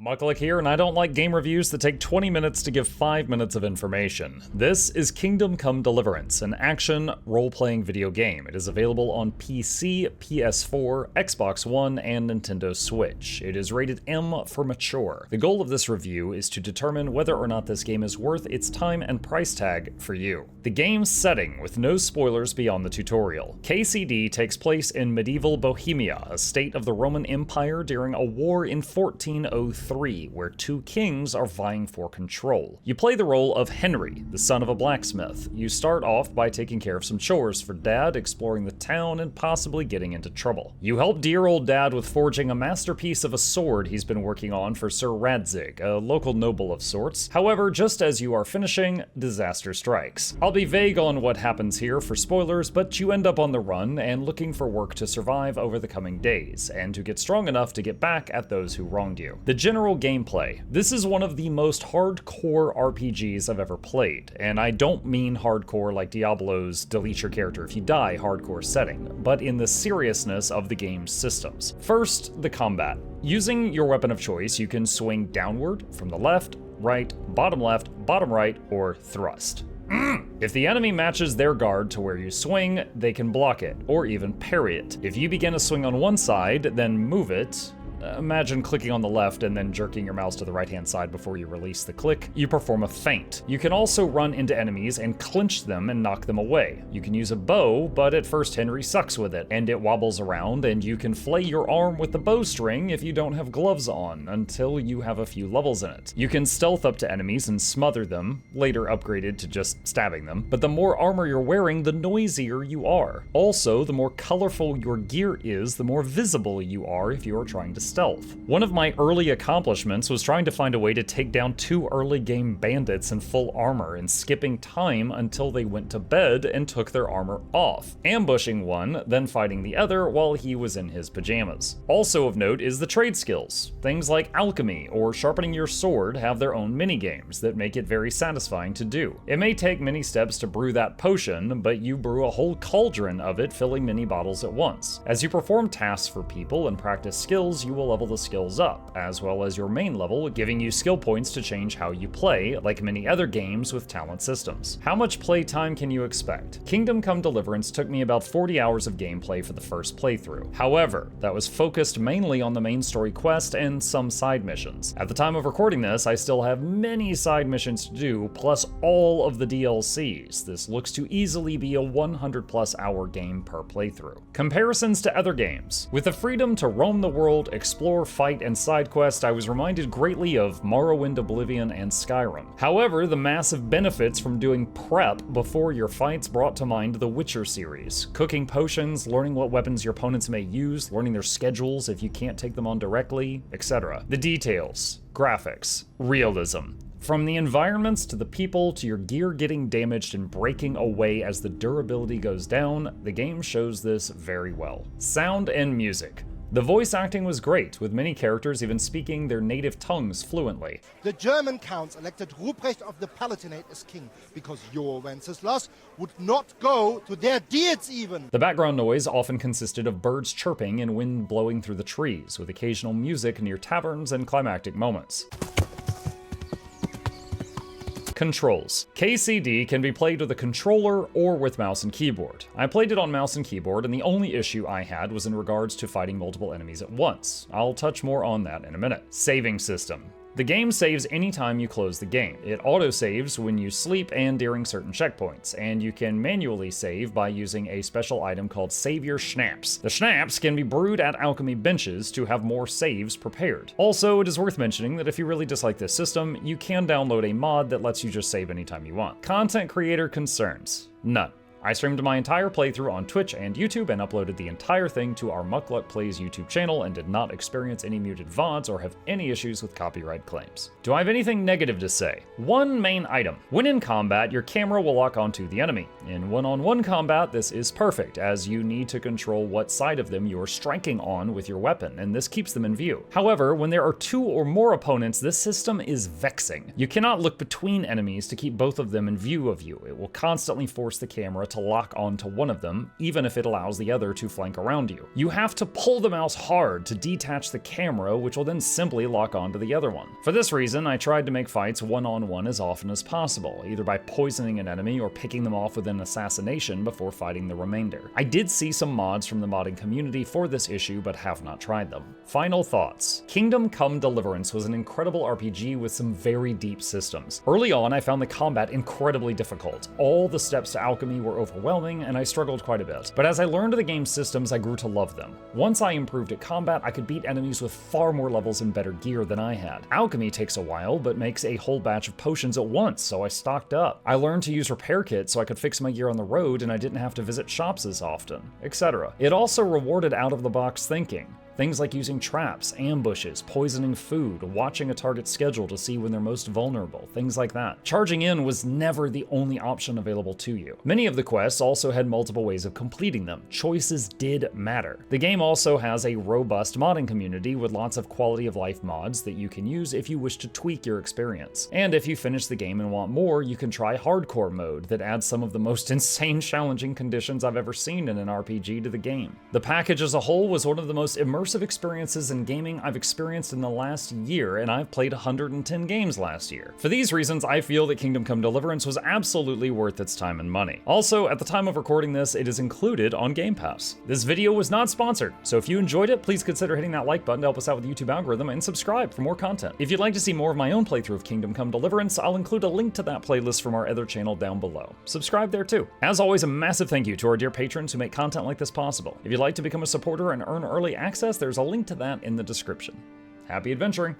Mucklick here, and I don't like game reviews that take 20 minutes to give 5 minutes of information. This is Kingdom Come Deliverance, an action, role-playing video game. It is available on PC, PS4, Xbox One, and Nintendo Switch. It is rated M for mature. The goal of this review is to determine whether or not this game is worth its time and price tag for you. The game's setting, with no spoilers beyond the tutorial. KCD takes place in medieval Bohemia, a state of the Roman Empire during a war in 1403. Where two kings are vying for control. You play the role of Henry, the son of a blacksmith. You start off by taking care of some chores for Dad, exploring the town, and possibly getting into trouble. You help dear old Dad with forging a masterpiece of a sword he's been working on for Sir Radzig, a local noble of sorts. However, just as you are finishing, disaster strikes. I'll be vague on what happens here for spoilers, but you end up on the run and looking for work to survive over the coming days, and to get strong enough to get back at those who wronged you. The general gameplay. This is one of the most hardcore RPGs I've ever played, and I don't mean hardcore like Diablo's delete your character if you die hardcore setting, but in the seriousness of the game's systems. First, the combat. Using your weapon of choice, you can swing downward from the left, right, bottom right, or thrust. If the enemy matches their guard to where you swing, they can block it, or even parry it. If you begin a swing on one side, then move it, imagine clicking on the left and then jerking your mouse to the right-hand side before you release the click. You perform a feint. You can also run into enemies and clinch them and knock them away. You can use a bow, but at first Henry sucks with it, and it wobbles around, and you can flay your arm with the bowstring if you don't have gloves on, until you have a few levels in it. You can stealth up to enemies and smother them, later upgraded to just stabbing them, but the more armor you're wearing, the noisier you are. Also, the more colorful your gear is, the more visible you are if you are trying to stealth. One of my early accomplishments was trying to find a way to take down 2 early game bandits in full armor and skipping time until they went to bed and took their armor off, ambushing one, then fighting the other while he was in his pajamas. Also of note is the trade skills. Things like alchemy or sharpening your sword have their own minigames that make it very satisfying to do. It may take many steps to brew that potion, but you brew a whole cauldron of it, filling many bottles at once. As you perform tasks for people and practice skills, you will level the skills up, as well as your main level, giving you skill points to change how you play, like many other games with talent systems. How much playtime can you expect? Kingdom Come Deliverance took me about 40 hours of gameplay for the first playthrough. However, that was focused mainly on the main story quest and some side missions. At the time of recording this, I still have many side missions to do, plus all of the DLCs. This looks to easily be a 100+ hour game per playthrough. Comparisons to other games. With the freedom to roam the world, explore, fight, and side quest, I was reminded greatly of Morrowind, Oblivion, and Skyrim. However, the massive benefits from doing prep before your fights brought to mind the Witcher series. Cooking potions, learning what weapons your opponents may use, learning their schedules if you can't take them on directly, etc. The details, graphics, realism. From the environments to the people to your gear getting damaged and breaking away as the durability goes down, the game shows this very well. Sound and music. The voice acting was great, with many characters even speaking their native tongues fluently. The German counts elected Ruprecht of the Palatinate as king, because your Wenceslas would not go to their deeds even. The background noise often consisted of birds chirping and wind blowing through the trees, with occasional music near taverns and climactic moments. Controls. KCD can be played with a controller or with mouse and keyboard. I played it on mouse and keyboard, and the only issue I had was in regards to fighting multiple enemies at once. I'll touch more on that in a minute. Saving system. The game saves anytime you close the game. It auto-saves when you sleep and during certain checkpoints, and you can manually save by using a special item called Save Your Schnapps. The schnapps can be brewed at alchemy benches to have more saves prepared. Also, it is worth mentioning that if you really dislike this system, you can download a mod that lets you just save anytime you want. Content creator concerns. None. I streamed my entire playthrough on Twitch and YouTube and uploaded the entire thing to our Muckluck Plays YouTube channel and did not experience any muted VODs or have any issues with copyright claims. Do I have anything negative to say? One main item. When in combat, your camera will lock onto the enemy. In one-on-one combat, this is perfect, as you need to control what side of them you're striking on with your weapon, and this keeps them in view. However, when there are 2 or more opponents, this system is vexing. You cannot look between enemies to keep both of them in view of you. It will constantly force the camera to to lock onto one of them, even if it allows the other to flank around you. You have to pull the mouse hard to detach the camera, which will then simply lock onto the other one. For this reason, I tried to make fights one-on-one as often as possible, either by poisoning an enemy or picking them off with an assassination before fighting the remainder. I did see some mods from the modding community for this issue, but have not tried them. Final thoughts. Kingdom Come Deliverance was an incredible RPG with some very deep systems. Early on, I found the combat incredibly difficult. All the steps to alchemy were overwhelming, and I struggled quite a bit. But as I learned the game's systems, I grew to love them. Once I improved at combat, I could beat enemies with far more levels and better gear than I had. Alchemy takes a while, but makes a whole batch of potions at once, so I stocked up. I learned to use repair kits so I could fix my gear on the road and I didn't have to visit shops as often, etc. It also rewarded out-of-the-box thinking. Things like using traps, ambushes, poisoning food, watching a target's schedule to see when they're most vulnerable, things like that. Charging in was never the only option available to you. Many of the quests also had multiple ways of completing them. Choices did matter. The game also has a robust modding community with lots of quality of life mods that you can use if you wish to tweak your experience. And if you finish the game and want more, you can try hardcore mode that adds some of the most insane challenging conditions I've ever seen in an RPG to the game. The package as a whole was one of the most immersive experiences in gaming I've experienced in the last year, and I've played 110 games last year. For these reasons, I feel that Kingdom Come Deliverance was absolutely worth its time and money. Also, at the time of recording this, it is included on Game Pass. This video was not sponsored, so if you enjoyed it, please consider hitting that like button to help us out with the YouTube algorithm, and subscribe for more content. If you'd like to see more of my own playthrough of Kingdom Come Deliverance, I'll include a link to that playlist from our other channel down below. Subscribe there too. As always, a massive thank you to our dear patrons who make content like this possible. If you'd like to become a supporter and earn early access, there's a link to that in the description. Happy adventuring!